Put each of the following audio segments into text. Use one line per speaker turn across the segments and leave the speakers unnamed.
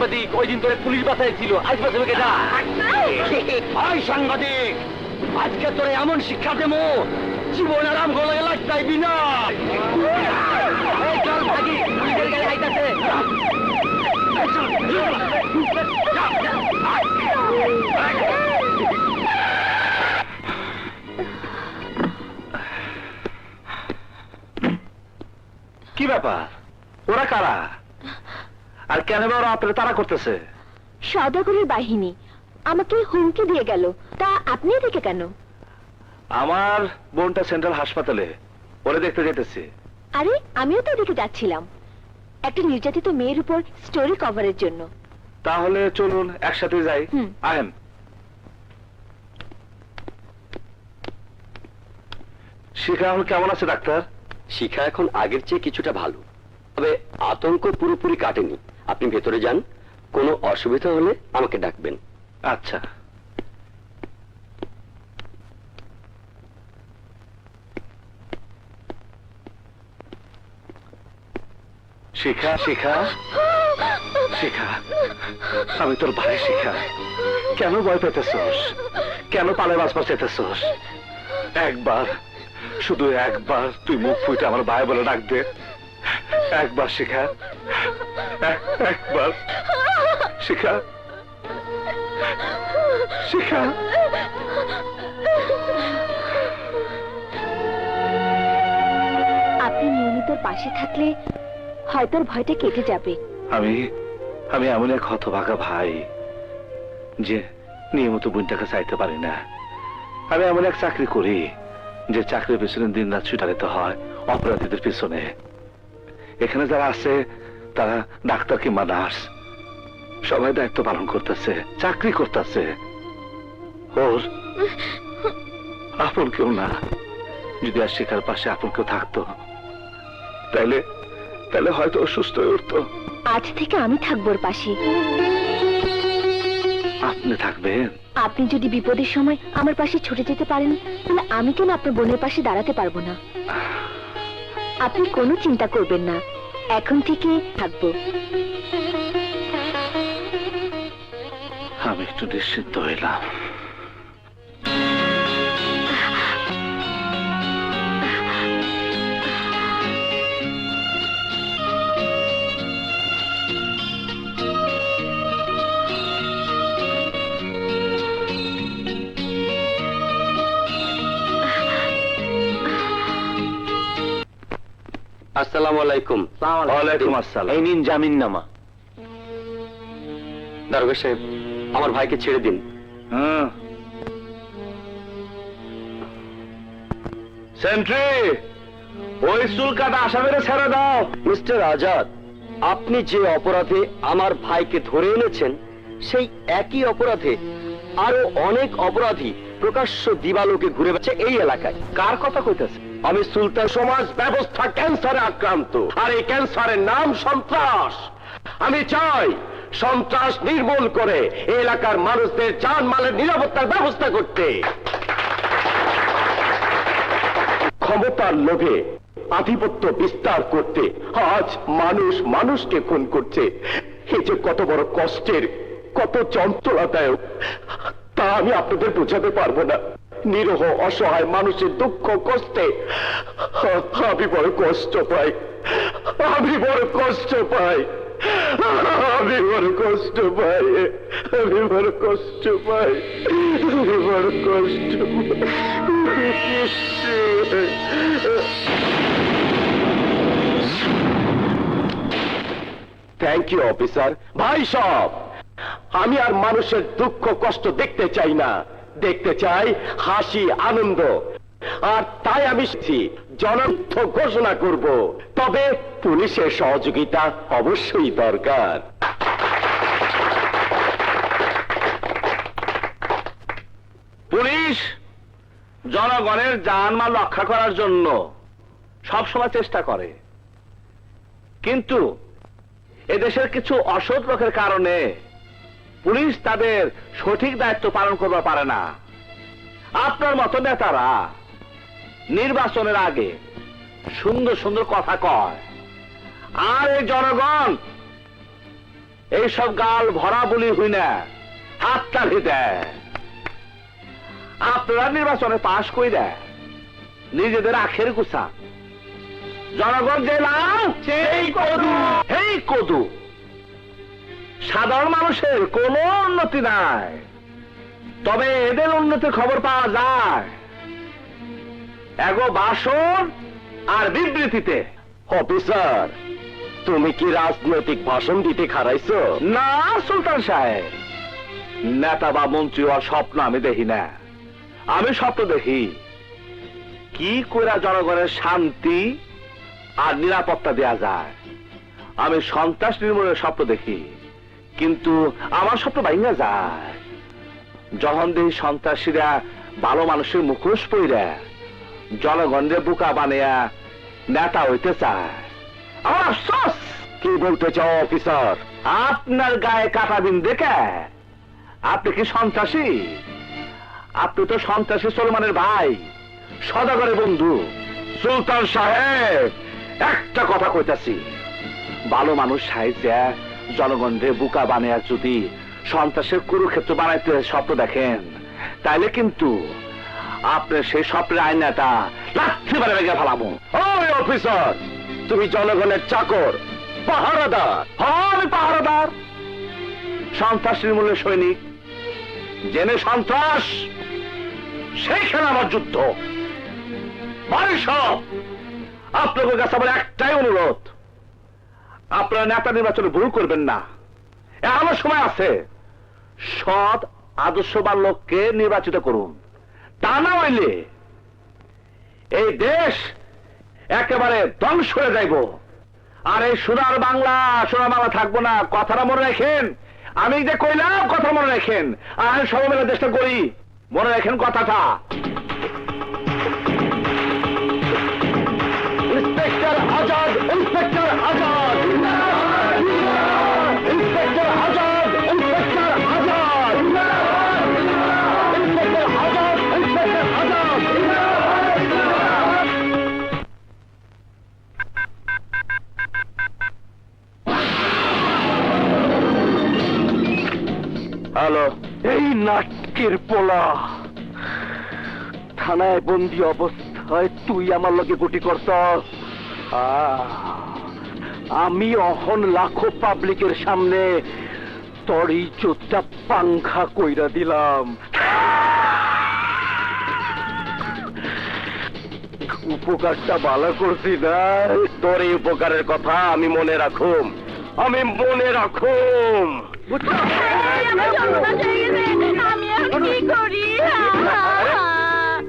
সাংবাদিক ওই দিন তোরে পুলিশ বাসায় ছিল, আজ বাঁচাবে কেটা?
ভাই সাংবাদিক, আজকে তোরে এমন শিক্ষা দেবো জীবন আরাম গলে লাগতাইবি না।
চল ভাগি, পুলিশের গাড়ি আইতাছে।
কি ব্যাপার, ওরা কারা আর কেন ওরা আপনার তারা করতেছে?
সওদাগরের বাহিনী আমাকে হুমকি দিয়ে গেল, তা আপনি এদিকে কেন?
আমার বোনটা সেন্ট্রাল হাসপাতালে, ওরে দেখতে যেতেছি।
আরে আমিও তো এদিকে যাচ্ছিলাম একটা নির্যাতিত মেয়ের উপর স্টোরি কভারের জন্য।
তাহলে চলুন একসাথে যাই।
হুম।
আহেন। শিখা এখন কেমন আছে ডাক্তার?
শিখা এখন আগের চেয়ে কিছুটা ভালো, তবে আতঙ্ক পুরোপুরি কাটেনি। আপনি ভেতরে যান, কোনো অসুবিধা হলে আমাকে ডাকবেন।
আচ্ছা। শিখা শিখা শিখা, আমি তোর ভাই শিখা। কেন ভয় পেতেছস? কেন পালে বাঁচবার চেতেছস? একবার, শুধু একবার তুই মুখ ফুটে আমার ভাই বলে ডাক দে। একবার শিখা, একবার শিখা, শিখা।
আপনি নিয়মিত ওর পাশে থাকলে হয়তো ওর ভয়টা কেটে যাবে।
আমি আমি এমন এক হতভাগা ভাই যে নিয়মিত বোনটাকে চাইতে পারি না। আমি এমন এক চাকরি করি যে চাকরির পিছনে দিন রাত ছুটে যেতে হয় অপরাধীদের পিছনে। এখানে যারা আছে তারা ডাক্তার কিংবা নার্স, সবাই দায়িত্ব পালন করতেছে, চাকরি করতেছে। ওর আপন কেউ না। যদি আর শিখার পাশে আপন কেউ থাকতো তাইলে তাহলে হয়তো অসুস্থ হয়ে উঠতো।
আজ থেকে আমি থাকবো ওর পাশে।
আপনি থাকবেন?
আপনি যদি বিপদের সময় আমার পাশে ছুটে যেতে পারেন, তাহলে আমি কেন আপনার বোনের পাশে দাঁড়াতে পারবো না? আপনি কোনো চিন্তা করবেন না, এখন থেকে থাকবো।
আমি একটু নিশ্চিন্ত হইলাম।
আসসালামু আলাইকুম।
ওয়ালাইকুম আসসালাম।
এই নিন জামিননামা।
দারোগা সাহেব, আমার ভাইকে ছেড়ে দিন।
সেন্ট্রি, ওই চুল কাটা আসামিরা ছেড়ে দাও।
মিস্টার আজাদ, আপনি যে অপরাধে আমার ভাইকে ধরে এনেছেন, সেই একই অপরাধে আরো অনেক অপরাধী প্রকাশ্য দিবালোকে ঘুরে বেড়াচ্ছে এই এলাকায়।
কার কথা কইতেছে?
আমি সুলতান। সমাজ ব্যবস্থা ক্যান্সারে আক্রান্ত, আর এই ক্যান্সারের নাম সন্ত্রাস। আমি চাই সন্ত্রাস নির্মূল করে এই এলাকার মানুষদের জানমালের নিরাপত্তার ব্যবস্থা করতে। ক্ষমতার লোভে আধিপত্য বিস্তার করতে আজ মানুষ মানুষকে খুন করছে। এই যে কত বড় কষ্টের, কত যন্ত্রণাদায়ক, তা আমি আপনাদের বোঝাতে পারবো না। নিরহ অসহায় মানুষের দুঃখ কষ্টে আমি বড় কষ্ট পাই, আমি বড় কষ্ট পাই, আমি বড় কষ্ট পাই, আমি বড় কষ্ট পাই, আমি বড় কষ্ট পাই। Thank you officer. ভাই সব, আমি আর মানুষের দুঃখ কষ্ট দেখতে চাই না, দেখতে চাই হাসি আনন্দ। আর তাই আমি জনযুদ্ধ ঘোষণা করব, তবে পুলিশের সহযোগিতা অবশ্যই দরকার।
পুলিশ জনগণের জানমাল রক্ষা করার জন্য সবসময় চেষ্টা করে, কিন্তু এদেশের কিছু অসৎ লোকের কারণে পুলিশ তাদের সঠিক দায়িত্ব পালন করতে পারে না। আপনার মতো নেতারা নির্বাচনের আগে সুন্দর সুন্দর কথা কয়, আর এই জনগণ এইসব গাল ভরা বলি হই না, হাত তালি দেয়। আপনারা নির্বাচনে পাশ কইরা নিজেদের আখের গুছা, জনগণ যে লাল সেই কদু, সেই কদু। সাধারণ মানুষের কোনো উন্নতি নাই, তবে এদের উন্নতির খবর পাওয়া যায় এগো ভাষণ আর বিবৃতিতে।
অফিসার, তুমি কি রাজনৈতিক ভাষণ দিতে খারাইছো?
না সুলতান সাহেব, নেতা বা মন্ত্রী হওয়ার স্বপ্ন আমি দেখি না। আমি স্বপ্ন দেখি কি করে জনগণের শান্তি আর নিরাপত্তা দেয়া যায়। আমি সন্ত্রাস নির্মূলের স্বপ্ন দেখি, কিন্তু আমার স্বপ্ন ভাঙা যায় যখন দেখি সন্ত্রাসীরা ভালো মানুষের মুখোশ পইরা জনগণের বুকা বানিয়া নেতা হইতে চায়। আমার আফসোস।
কি বলতে চাও অফিসার?
আপনার গায়ে কাটা বিন দেখে আপনি কি সন্ত্রাসী? আপনি তো সন্ত্রাসী সলমানের ভাই, সদাগরের বন্ধু। সুলতান সাহেব, একটা কথা কইতাছি, ভালো মানুষ সাইজা জনগণের বুকা বানিয়ে যদি সন্ত্রাসের কুরুক্ষেত্র বানাইতে স্বপ্ন দেখেন, তাইলে কিন্তু আপনার সেই স্বপ্নের আয়নাটা লাথি মারে ভেঙে ফেলাবো।
ওই অফিসার, তুমি জনগণের চাকর, পাহারাদার।
হ্যাঁ, আমি পাহারাদার, সন্ত্রাস নির্মূলের সৈনিক। জেনে সন্ত্রাস, সেইখানে আমার যুদ্ধ। বাড়ি সব আপনাদের কাছে আমার একটাই অনুরোধ, আপনারা নেতা নির্বাচনে ভুল করবেন না। এখনো সময় আছে, সৎ আদর্শবান লোককে নির্বাচিত করুন। তা না হইলে এই দেশ একেবারে ধ্বংস হয়ে যাইব। আর এই সোনার বাংলা থাকবো না। কথাটা মনে রাখেন, আমি যে কইলাম কথা মনে রাখেন। আর আমি সবাই মিলে দেশটা করি, মনে রাখেন কথাটা।
Inspector Azad, inspector Azad, inspector Azad, inspector Azad, inspector Azad, inspector Azad.
Hello,
এই নাটকের পোলা থানায় বন্দি অবস্থায় তুই আমার লগে গুটি করত। আমি অহন লাখো পাবলিকের সামনে তোর ইজ্জতটা পাংখা কইরা দিলাম। উপকারটা ভালো করছি না? তোর এই উপকারের কথা আমি মনে রাখুম, আমি মনে রাখুম।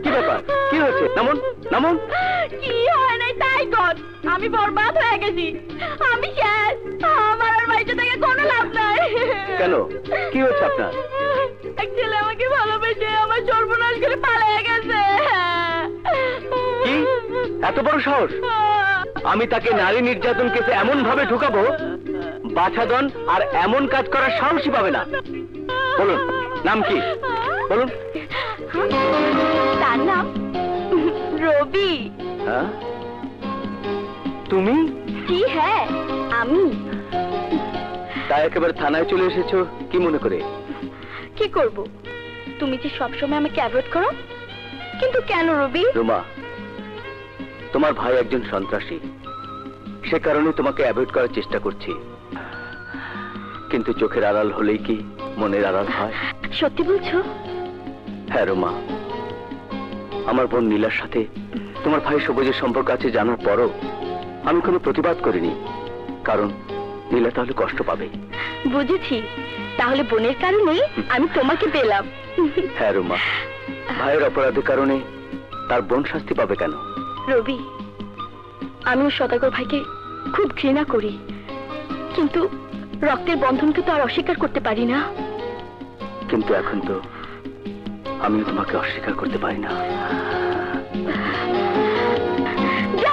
কি ব্যাপার? কি হয়েছে? নামুন, নামুন।
কি হয় নাই তাই কর, আমি বরবাদ হয়ে গেছি, আমি শেষ, আমার আর বাইচে থেকে কোনো লাভ নাই।
কেন? কি হয়েছে আপনার?
এক ছেলে আমাকে ভালোবেসে আমার সর্বনাশ করে পালিয়ে গেছে।
কি এত বড় সাহস? আমি তাকে নারী নির্যাতন কেসে এমন ভাবে ঢুকাবো, বাছাধন আর এমন কাজ করার সাহসই পাবে না। বলুন, নাম কি বলুন?
তার নাম রবি।
হ্যাঁ, তুমি?
জি হ্যাঁ, আমি।
তাই একেবারে থানায় চলে এসেছো কি মনে করে?
কি করব, তুমি যে সবসময় আমাকে অ্যাভয়েড করো। কিন্তু কেন রবি?
রুমা, তোমার ভাই একজন সন্ত্রাসী, সে কারণে তোমাকে অ্যাভয়েড করার চেষ্টা করছি। কিন্তু চোখের আড়াল হলেই কি মনের আড়াল হয়?
সত্যি বলছো?
হ্যাঁ রুমা, আমার বোন নীলার সাথে তোমার ভাই সবুজের সম্পর্ক আছে জানার পরও আমি কোনো প্রতিবাদ করিনি, কারণ নীলা তাহলে কষ্ট পাবে।
বুঝেছি, তাহলে বোনের কারণেই আমি তোমাকে পেলাম।
হ্যাঁ রুমা, ভাইয়ের অপরাধের কারণে তার বোন শাস্তি পাবে কেন?
রবি, আমিও সদাগর ভাইকে খুব ঘৃণা করি, কিন্তু রক্তের বন্ধনকে তো আর অস্বীকার করতে পারি না।
কিন্তু এখন তো আমি তোমাকে অস্বীকার করতে পারি না।